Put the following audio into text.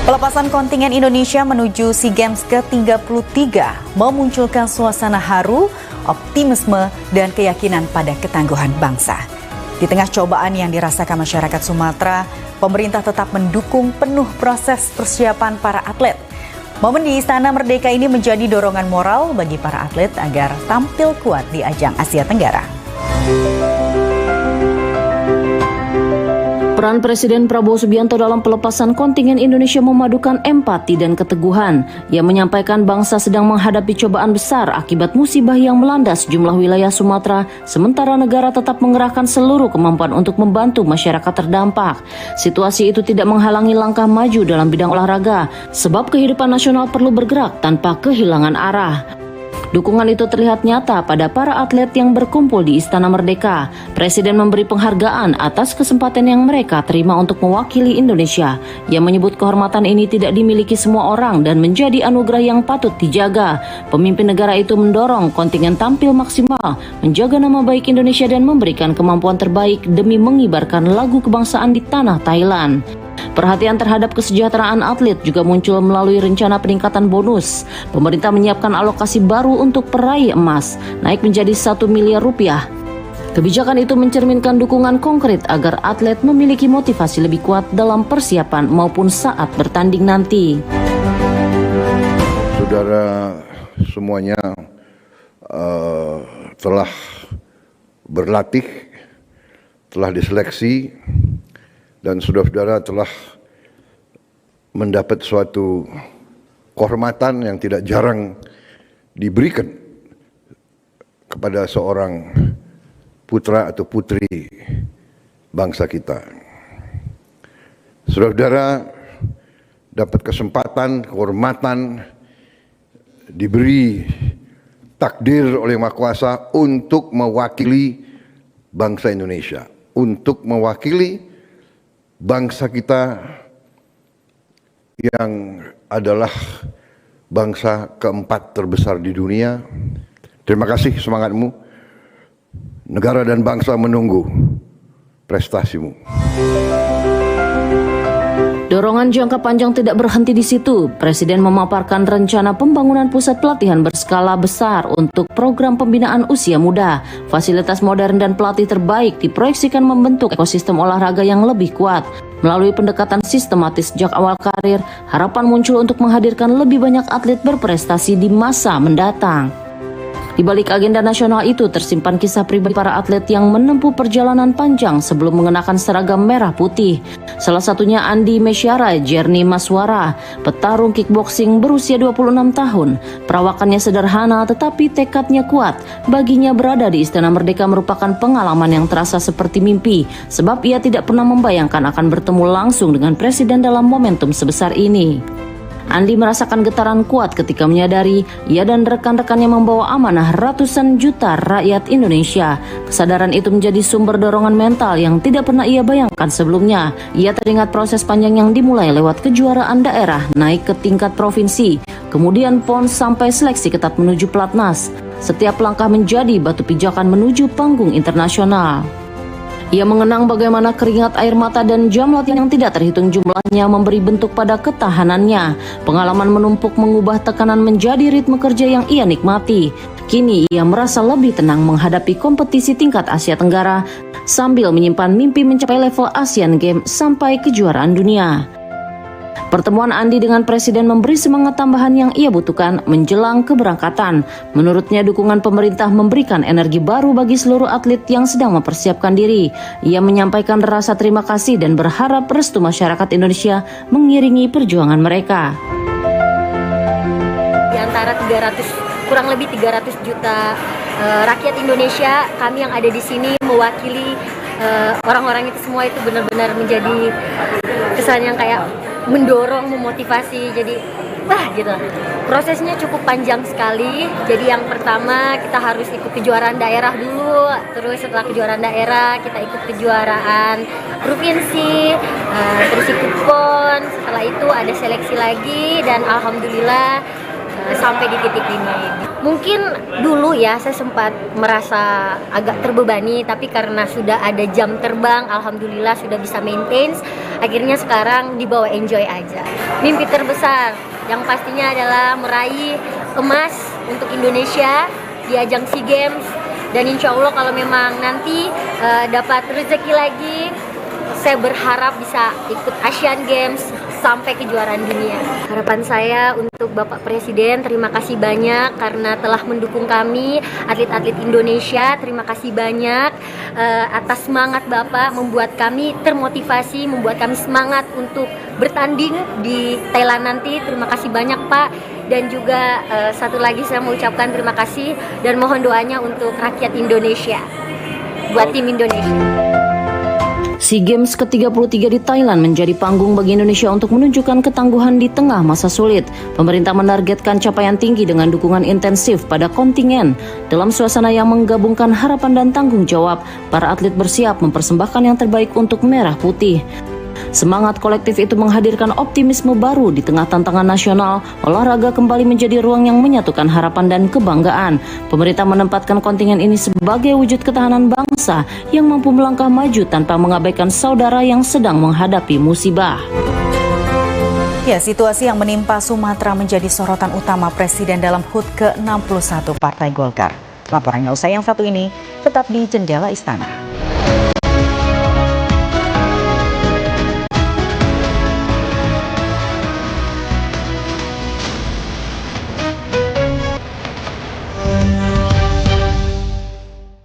Pelepasan kontingen Indonesia menuju SEA Games ke-33 memunculkan suasana haru, optimisme, dan keyakinan pada ketangguhan bangsa. Di tengah cobaan yang dirasakan masyarakat Sumatera, pemerintah tetap mendukung penuh proses persiapan para atlet. Momen di Istana Merdeka ini menjadi dorongan moral bagi para atlet agar tampil kuat di ajang Asia Tenggara. Peran Presiden Prabowo Subianto dalam pelepasan kontingen Indonesia memadukan empati dan keteguhan. Ia menyampaikan bangsa sedang menghadapi cobaan besar akibat musibah yang melanda sejumlah wilayah Sumatera, sementara negara tetap mengerahkan seluruh kemampuan untuk membantu masyarakat terdampak. Situasi itu tidak menghalangi langkah maju dalam bidang olahraga, sebab kehidupan nasional perlu bergerak tanpa kehilangan arah. Dukungan itu terlihat nyata pada para atlet yang berkumpul di Istana Merdeka. Presiden memberi penghargaan atas kesempatan yang mereka terima untuk mewakili Indonesia. Ia menyebut kehormatan ini tidak dimiliki semua orang dan menjadi anugerah yang patut dijaga. Pemimpin negara itu mendorong kontingen tampil maksimal, menjaga nama baik Indonesia dan memberikan kemampuan terbaik demi mengibarkan lagu kebangsaan di tanah Thailand. Perhatian terhadap kesejahteraan atlet juga muncul melalui rencana peningkatan bonus. Pemerintah menyiapkan alokasi baru untuk peraih emas, naik menjadi 1 miliar rupiah. Kebijakan itu mencerminkan dukungan konkret agar atlet memiliki motivasi lebih kuat dalam persiapan maupun saat bertanding nanti. Saudara semuanya telah berlatih, telah diseleksi, dan saudara-saudara telah mendapat suatu kehormatan yang tidak jarang diberikan kepada seorang putra atau putri bangsa kita. Saudara-saudara dapat kesempatan, kehormatan, diberi takdir oleh Maha Kuasa untuk mewakili bangsa Indonesia, untuk mewakili bangsa kita yang adalah bangsa keempat terbesar di dunia. Terima kasih semangatmu. Negara dan bangsa menunggu prestasimu. Dorongan jangka panjang tidak berhenti di situ. Presiden memaparkan rencana pembangunan pusat pelatihan berskala besar untuk program pembinaan usia muda. Fasilitas modern dan pelatih terbaik diproyeksikan membentuk ekosistem olahraga yang lebih kuat. Melalui pendekatan sistematis sejak awal karir, harapan muncul untuk menghadirkan lebih banyak atlet berprestasi di masa mendatang. Di balik agenda nasional itu tersimpan kisah pribadi para atlet yang menempuh perjalanan panjang sebelum mengenakan seragam merah putih. Salah satunya Andi Mesyara Jerni Maswara, petarung kickboxing berusia 26 tahun. Perawakannya sederhana tetapi tekadnya kuat. Baginya berada di Istana Merdeka merupakan pengalaman yang terasa seperti mimpi, sebab ia tidak pernah membayangkan akan bertemu langsung dengan presiden dalam momentum sebesar ini. Andi merasakan getaran kuat ketika menyadari ia dan rekan-rekannya membawa amanah ratusan juta rakyat Indonesia. Kesadaran itu menjadi sumber dorongan mental yang tidak pernah ia bayangkan sebelumnya. Ia teringat proses panjang yang dimulai lewat kejuaraan daerah, naik ke tingkat provinsi, kemudian PON sampai seleksi ketat menuju pelatnas. Setiap langkah menjadi batu pijakan menuju panggung internasional. Ia mengenang bagaimana keringat, air mata, dan jam latihan yang tidak terhitung jumlahnya memberi bentuk pada ketahanannya. Pengalaman menumpuk mengubah tekanan menjadi ritme kerja yang ia nikmati. Kini ia merasa lebih tenang menghadapi kompetisi tingkat Asia Tenggara sambil menyimpan mimpi mencapai level Asian Games sampai kejuaraan dunia. Pertemuan Andi dengan Presiden memberi semangat tambahan yang ia butuhkan menjelang keberangkatan. Menurutnya dukungan pemerintah memberikan energi baru bagi seluruh atlet yang sedang mempersiapkan diri. Ia menyampaikan rasa terima kasih dan berharap restu masyarakat Indonesia mengiringi perjuangan mereka. Di antara kurang lebih 300 juta rakyat Indonesia, kami yang ada di sini mewakili orang-orang itu semua, itu benar-benar menjadi kesan yang kayak mendorong, memotivasi. Jadi wah gitu. Prosesnya cukup panjang sekali. Jadi yang pertama kita harus ikut kejuaraan daerah dulu. Terus setelah kejuaraan daerah kita ikut kejuaraan provinsi, terus ikut PON. Setelah itu ada seleksi lagi dan alhamdulillah sampai di titik ini. Mungkin dulu ya saya sempat merasa agak terbebani, tapi karena sudah ada jam terbang, alhamdulillah sudah bisa maintain. Akhirnya sekarang dibawa enjoy aja. Mimpi terbesar yang pastinya adalah meraih emas untuk Indonesia di ajang SEA Games, dan insya Allah kalau memang nanti dapat rezeki lagi, saya berharap bisa ikut Asian Games sampai kejuaraan dunia. Harapan saya untuk Bapak Presiden, terima kasih banyak karena telah mendukung kami, atlet-atlet Indonesia. Terima kasih banyak atas semangat Bapak, membuat kami termotivasi, membuat kami semangat untuk bertanding di Thailand nanti. Terima kasih banyak Pak. Dan juga satu lagi saya mau ucapkan terima kasih dan mohon doanya untuk rakyat Indonesia, buat tim Indonesia. SEA Games ke-33 di Thailand menjadi panggung bagi Indonesia untuk menunjukkan ketangguhan di tengah masa sulit. Pemerintah menargetkan capaian tinggi dengan dukungan intensif pada kontingen. Dalam suasana yang menggabungkan harapan dan tanggung jawab, para atlet bersiap mempersembahkan yang terbaik untuk merah putih. Semangat kolektif itu menghadirkan optimisme baru di tengah tantangan nasional. Olahraga kembali menjadi ruang yang menyatukan harapan dan kebanggaan. Pemerintah menempatkan kontingen ini sebagai wujud ketahanan bangsa yang mampu melangkah maju tanpa mengabaikan saudara yang sedang menghadapi musibah. Ya, situasi yang menimpa Sumatera menjadi sorotan utama Presiden dalam HUT ke-61 Partai Golkar. Laporannya usai yang satu ini, tetap di Jendela Istana.